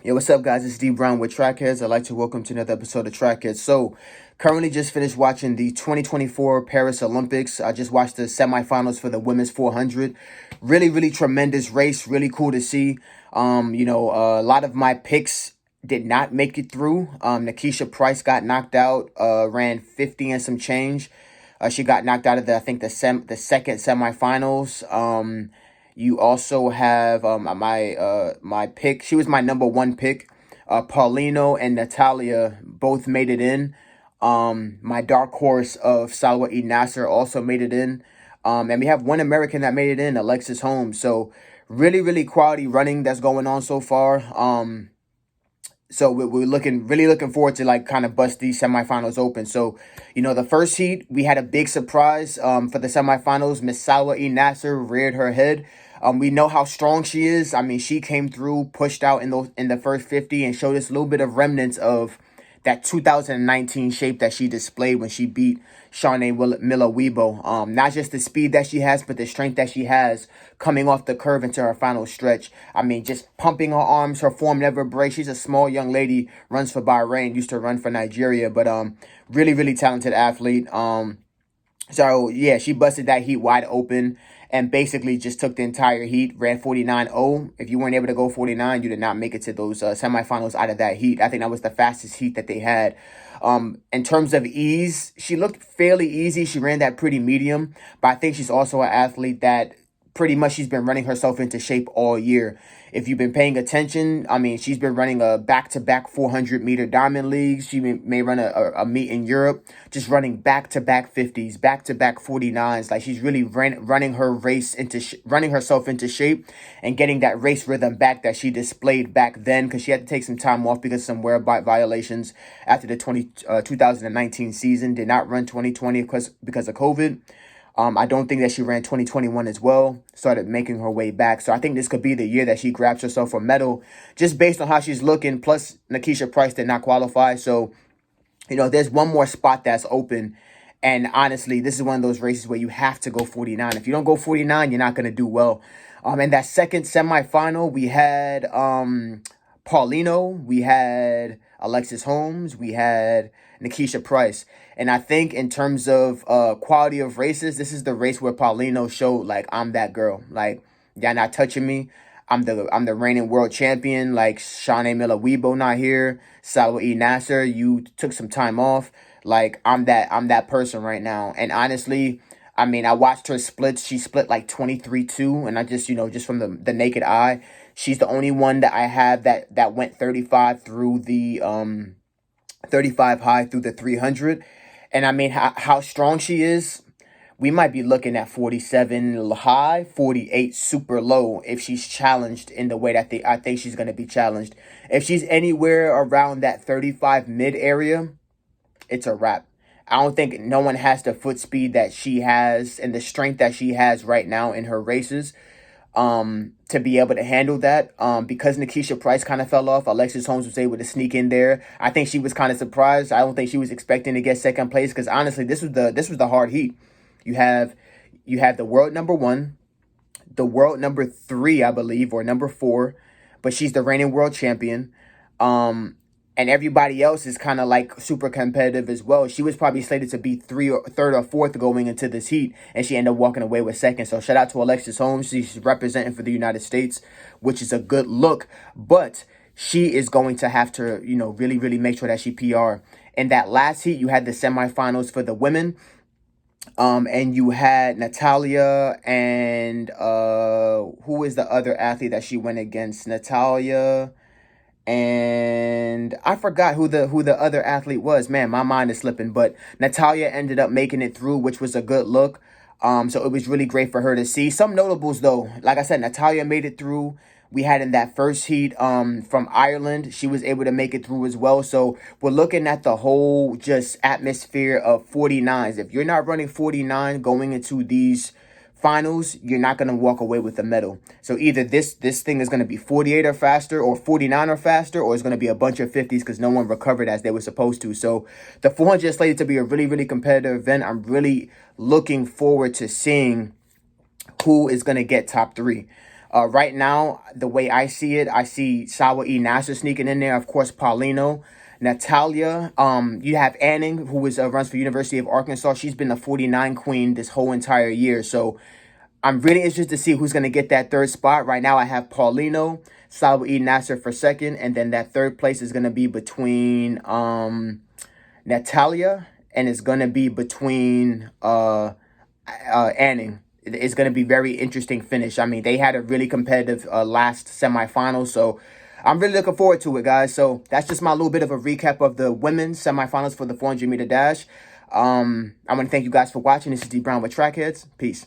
Yo, what's up, guys? It's D Brown with Trackheads. I'd like to welcome to another episode of Trackheads. So, currently just finished watching the 2024 Paris Olympics. I just watched the semifinals for the women's 400. Really, really tremendous race. Really cool to see. A lot of my picks did not make it through. Nikisha Price got knocked out. Ran 50 and some change. She got knocked out of the second semifinals. You also have my pick. She was my number one pick. Paulino and Natalia both made it in. My dark horse of Salwa Nasser also made it in. And we have one American that made it in, Alexis Holmes. So really, really quality running that's going on so far. So we're really looking forward to like kind of bust these semifinals open. So, the first heat, we had a big surprise for the semifinals. Miss Salwa Nasser reared her head. We know how strong she is. I mean, she came through, pushed out in the first 50 and showed us a little bit of remnants of that 2019 shape that she displayed when she beat Shawnee Miller-Weibo. Not just the speed that she has, but the strength that she has coming off the curve into her final stretch. I mean, just pumping her arms, her form never breaks. She's a small young lady, runs for Bahrain, used to run for Nigeria, but really, really talented athlete. So, yeah, she busted that heat wide open and basically just took the entire heat, ran 49.0. If you weren't able to go 49, you did not make it to those semifinals out of that heat. I think that was the fastest heat that they had. In terms of ease, she looked fairly easy. She ran that pretty medium, but I think she's also an athlete that pretty much she's been running herself into shape all year. If you've been paying attention, I mean, she's been running a back-to-back 400-meter diamond leagues. She may run a meet in Europe, just running back-to-back 50s, back-to-back 49s. Like, she's really running herself into shape and getting that race rhythm back that she displayed back then, because she had to take some time off because of some wear violations after the 2019 season. Did not run 2020 because of COVID. I don't think that she ran 2021 as well, started making her way back. So I think this could be the year that she grabs herself a medal just based on how she's looking. Plus, Nikisha Price did not qualify. So, there's one more spot that's open. And honestly, this is one of those races where you have to go 49. If you don't go 49, you're not going to do well. In that second semifinal, we had Paulino, we had Alexis Holmes, we had Nikisha Price. And I think in terms of quality of races, this is the race where Paulino showed, like, I'm that girl. Like, y'all not touching me. I'm the reigning world champion. Like, Shawnee Miller-Weibo not here. Salwa Nasser, you took some time off. Like, I'm that person right now. And honestly, I mean, I watched her splits. She split like 23-2. And I just, just from the naked eye, she's the only one that I have that went 35 through the 35 high through the 300. And I mean, how strong she is, we might be looking at 47 high, 48 super low if she's challenged in the way that I think she's going to be challenged. If she's anywhere around that 35 mid area, it's a wrap. I don't think no one has the foot speed that she has and the strength that she has right now in her races to be able to handle that. Because Nikisha Price kind of fell off, Alexis Holmes was able to sneak in there. I think she was kind of surprised. I don't think she was expecting to get second place, because honestly, this was the hard heat. You have the world number one, the world number three, I believe, or number four, but she's the reigning world champion. And everybody else is kind of like super competitive as well. She was probably slated to be third or fourth going into this heat, and she ended up walking away with second. So shout out to Alexis Holmes. She's representing for the United States, which is a good look. But she is going to have to, really, really make sure that she PR. In that last heat, you had the semifinals for the women. And you had Natalia and who is the other athlete that she went against? Natalia, and I forgot who the other athlete was. Man, my mind is slipping. But Natalia ended up making it through, which was a good look. So it was really great for her to see. Some notables, though. Like I said, Natalia made it through. We had in that first heat from Ireland, she was able to make it through as well. So we're looking at the whole just atmosphere of 49s. If you're not running 49 going into these finals, you're not going to walk away with a medal. So either this thing is going to be 48 or faster, or 49 or faster, or it's going to be a bunch of 50s because no one recovered as they were supposed to. So the 400 is slated to be a really, really competitive event. I'm really looking forward to seeing who is going to get top three. Right now, the way I see it, I see Sawa Nasser sneaking in there. Of course, Paulino. Natalia, you have Anning, who runs for University of Arkansas. She's been the 49 queen this whole entire year. So I'm really interested to see who's going to get that third spot. Right now, I have Paulino, Sawa Nasser for second. And then that third place is going to be between Natalia, and it's going to be between Anning. It's going to be very interesting finish. I mean, they had a really competitive last semifinal, so I'm really looking forward to it, guys. So that's just my little bit of a recap of the women's semifinals for the 400-meter dash. I want to thank you guys for watching. This is D Brown with Trackheads. Peace.